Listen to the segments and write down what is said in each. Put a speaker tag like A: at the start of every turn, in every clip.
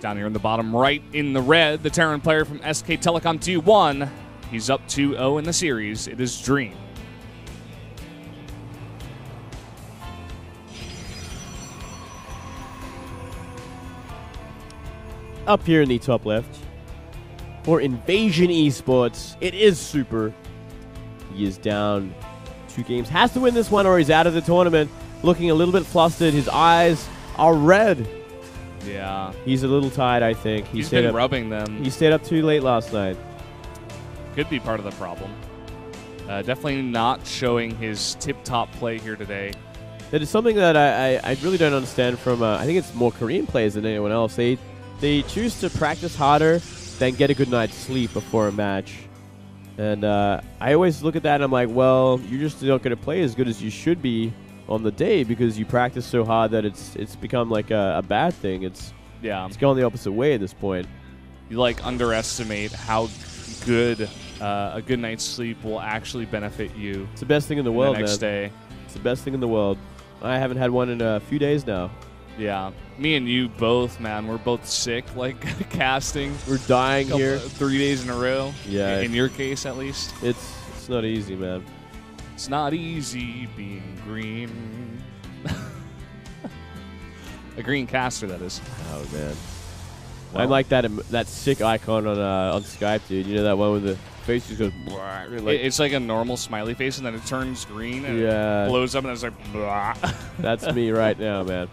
A: Down here in the bottom right in the red, the Terran player from SK Telecom T1. He's up 2-0 in the series. It is Dream.
B: Up here in the top left, for Invasion Esports, it is Super. He is down 2 games. Has to win this one or he's out of the tournament. Looking a little bit flustered. His eyes are red.
A: Yeah.
B: He's a little tired, I think.
A: He's been rubbing them.
B: He stayed up too late last night.
A: Could be part of the problem. Definitely not showing his tip-top play here today.
B: That is something that I really don't understand from, I think it's more Korean players than anyone else. They choose to practice harder than get a good night's sleep before a match. And I always look at that and I'm like, well, you're just not going to play as good as you should be on the day because you practice so hard that it's become like a bad thing. It's gone the opposite way at this point.
A: You like underestimate how good a good night's sleep will actually benefit you.
B: It's the best thing in the world,
A: the next day.
B: It's the best thing in the world. I haven't had one in a few days now.
A: Yeah, me and you both, man. We're both sick, like casting.
B: We're dying here
A: 3 days in a row.
B: Yeah,
A: in your case, at least.
B: It's not easy, man.
A: It's not easy being green. A green caster, that is.
B: Oh man, well, I like that sick icon on Skype, dude. You know that one with the face just goes.
A: It's like a normal smiley face, and then it turns green and it blows up, and it's like. Blah.
B: That's me right now, man.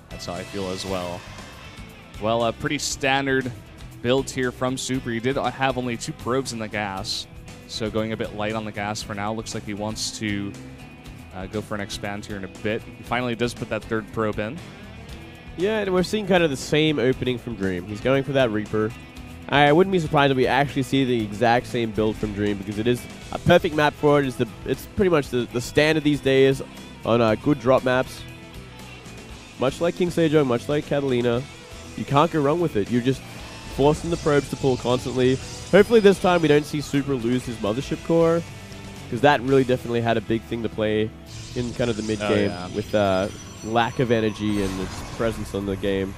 A: That's how I feel as well. Well, a pretty standard build here from Super. He did have only 2 probes in the gas, so going a bit light on the gas for now. Looks like he wants to go for an expand here in a bit. He finally does put that 3rd probe in.
B: Yeah, and we're seeing kind of the same opening from Dream. He's going for that Reaper. I wouldn't be surprised if we actually see the exact same build from Dream because it is a perfect map for it. It's pretty much the standard these days on good drop maps. Much like King Seijo, much like Catalina, you can't go wrong with it. You're just forcing the probes to pull constantly. Hopefully this time we don't see Super lose his Mothership core because that really definitely had a big thing to play in kind of the mid-game with lack of energy and its presence on the game.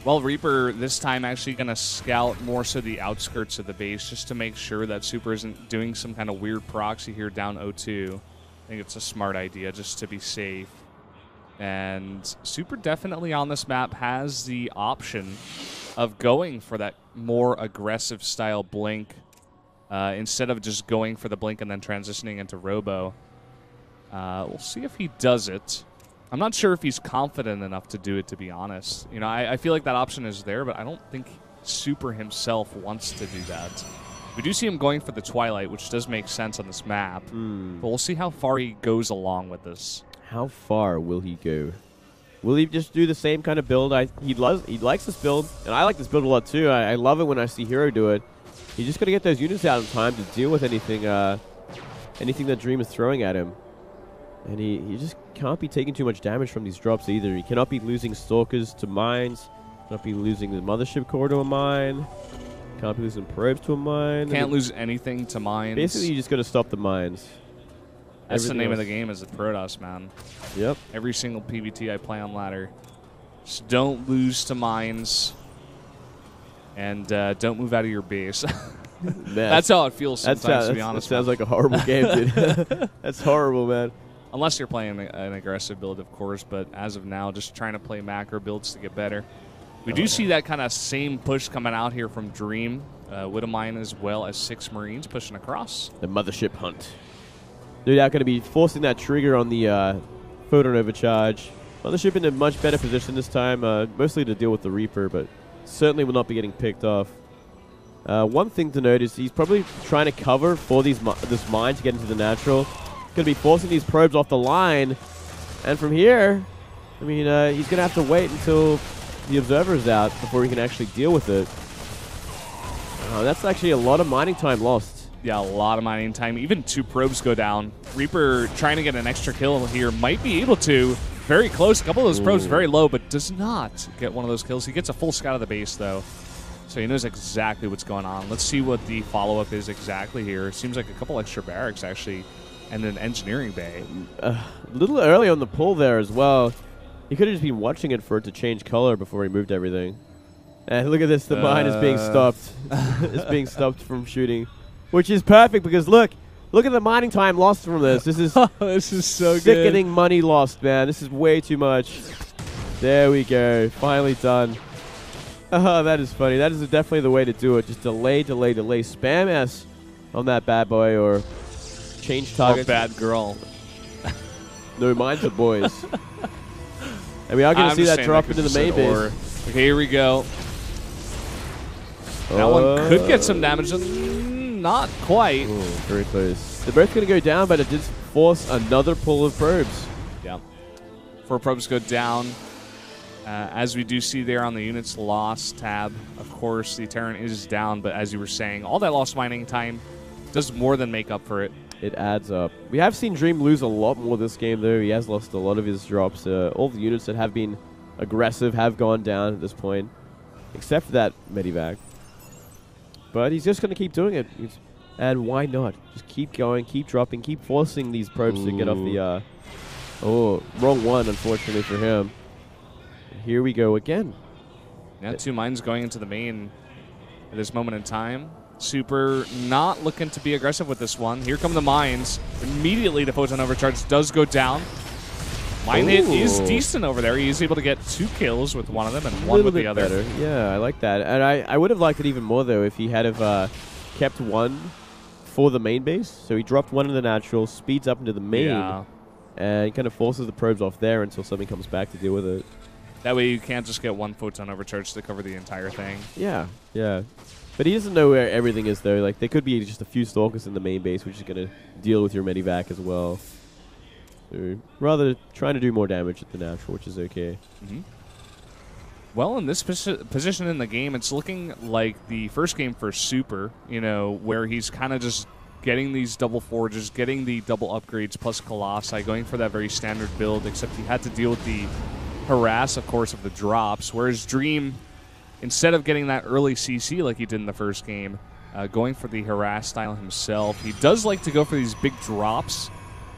A: Well, Reaper this time actually going to scout more so the outskirts of the base just to make sure that Super isn't doing some kind of weird proxy here down 0-2. I think it's a smart idea just to be safe. And Super definitely on this map has the option of going for that more aggressive style blink instead of just going for the blink and then transitioning into Robo. We'll see if he does it. I'm not sure if he's confident enough to do it, to be honest. You know, I feel like that option is there, but I don't think Super himself wants to do that. We do see him going for the Twilight, which does make sense on this map. But we'll see how far he goes along with this.
B: How far will he go? Will he just do the same kind of build? He likes this build, and I like this build a lot too. I love it when I see Hero do it. He's just got to get those units out in time to deal with anything that Dream is throwing at him. And he just can't be taking too much damage from these drops either. He cannot be losing Stalkers to mines. Cannot be losing the Mothership core to a mine. Can't be losing probes to a mine.
A: Can't lose anything to mines.
B: Basically, you just got to stop the mines.
A: That's the name of the game, is the Protoss, man.
B: Yep.
A: Every single PvT I play on ladder. Just don't lose to mines. And don't move out of your base. That's how it feels sometimes, to be honest.
B: That sounds like a horrible game, dude. That's horrible, man.
A: Unless you're playing an aggressive build, of course, but as of now, just trying to play macro builds to get better. We do see that kind of same push coming out here from Dream. Widowmine as well as 6 Marines pushing across.
B: The Mothership hunt. They're now going to be forcing that trigger on the photon overcharge. Mothership in a much better position this time, mostly to deal with the Reaper, but certainly will not be getting picked off. One thing to note is he's probably trying to cover for this mine to get into the natural. Going to be forcing these probes off the line. And from here, I mean, he's going to have to wait until the Observer is out before he can actually deal with it. That's actually a lot of mining time lost.
A: Yeah, a lot of mining time. Even 2 probes go down. Reaper trying to get an extra kill here. Might be able to. Very close. A couple of those probes very low, but does not get one of those kills. He gets a full scout of the base, though. So he knows exactly what's going on. Let's see what the follow-up is exactly here. Seems like a couple extra barracks, actually, and an engineering bay.
B: A little early on the pull there as well. He could have just been watching it for it to change color before he moved everything. And look at this, the mine is being stopped. It's being stopped from shooting. Which is perfect because look at the mining time lost from this. This is
A: this is so
B: sickening money lost, man. This is way too much. There we go. Finally done. Oh, that is funny. That is definitely the way to do it. Just delay, delay, delay. Spam S on that bad boy or change target.
A: Or bad girl.
B: No, mine's the boys. And we are going to see that drop into the main base.
A: Okay, here we go. That one could get some damage. Not quite.
B: Ooh, very close. They're both going to go down, but it did force another pull of probes.
A: Yeah. 4 probes go down. As we do see there on the units lost tab, of course, the Terran is down, but as you were saying, all that lost mining time does more than make up for it.
B: It adds up. We have seen Dream lose a lot more this game, though. He has lost a lot of his drops. All the units that have been aggressive have gone down at this point, except for that Medivac. But he's just going to keep doing it. And why not? Just keep going, keep dropping, keep forcing these probes to get off the... wrong one, unfortunately, for him. Here we go again.
A: Now 2 mines going into the main at this moment in time. Super not looking to be aggressive with this one. Here come the mines. Immediately the photon overcharge does go down. Mine hit is decent over there. He's able to get 2 kills with one of them and 1 with the other.
B: Better. Yeah, I like that. And I would have liked it even more, though, if he had have kept 1 for the main base. So he dropped 1 in the natural, speeds up into the main, and kind of forces the probes off there until something comes back to deal with it.
A: That way you can't just get 1 photon overcharge to cover the entire thing.
B: Yeah, yeah. But he doesn't know where everything is, though. Like, there could be just a few stalkers in the main base, which is going to deal with your medivac as well. So, rather trying to do more damage at the natural, which is okay.
A: Well, in this position in the game, it's looking like the first game for Super, you know, where he's kind of just getting these double forges, getting the double upgrades plus Colossi, going for that very standard build, except he had to deal with the harass, of course, of the drops, whereas Dream, instead of getting that early CC like he did in the first game, going for the harass style himself, he does like to go for these big drops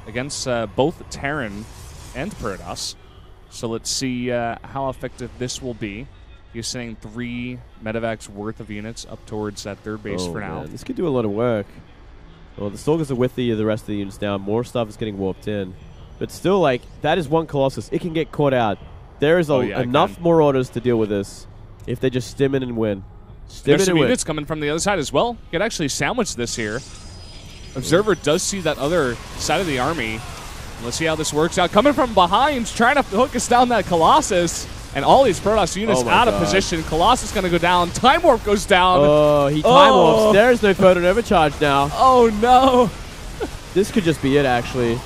A: against both Terran and Protoss. So let's see how effective this will be. He's sending 3 medevacs worth of units up towards that 3rd base for now.
B: Man, this could do a lot of work. Well, the Stalkers are with the rest of the units down. More stuff is getting warped in. But still, like, that is 1 Colossus. It can get caught out. There is enough more orders to deal with this if they just stim in and win.
A: There's some units coming from the other side as well. You could actually sandwich this here. Observer does see that other side of the army. Let's see how this works out. Coming from behind, trying to hook us down that Colossus. And all these Protoss units out of position. Colossus going to go down. Time Warp goes down.
B: Oh, he time warps. There's no photon overcharge now.
A: Oh, no.
B: This could just be it, actually.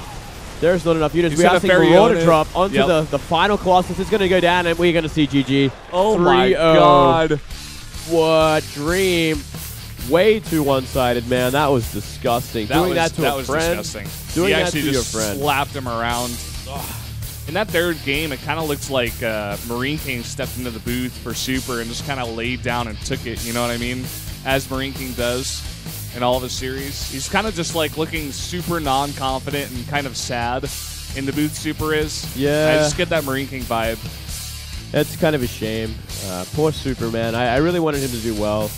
B: There's not enough units. We are seeing Marauder drop onto the final Colossus. It's going to go down, and we're going to see GG.
A: Oh, my God.
B: What? Dream. Way too one-sided, man. That was disgusting. Doing that to a friend.
A: Disgusting. He actually just slapped him around. Ugh. In that 3rd game, it kind of looks like Marine King stepped into the booth for Super and just kind of laid down and took it, you know what I mean? As Marine King does in all of his series. He's kind of just like looking super non-confident and kind of sad in the booth Super is.
B: Yeah.
A: I just get that Marine King vibe.
B: It's kind of a shame. Poor Super, man. I really wanted him to do well.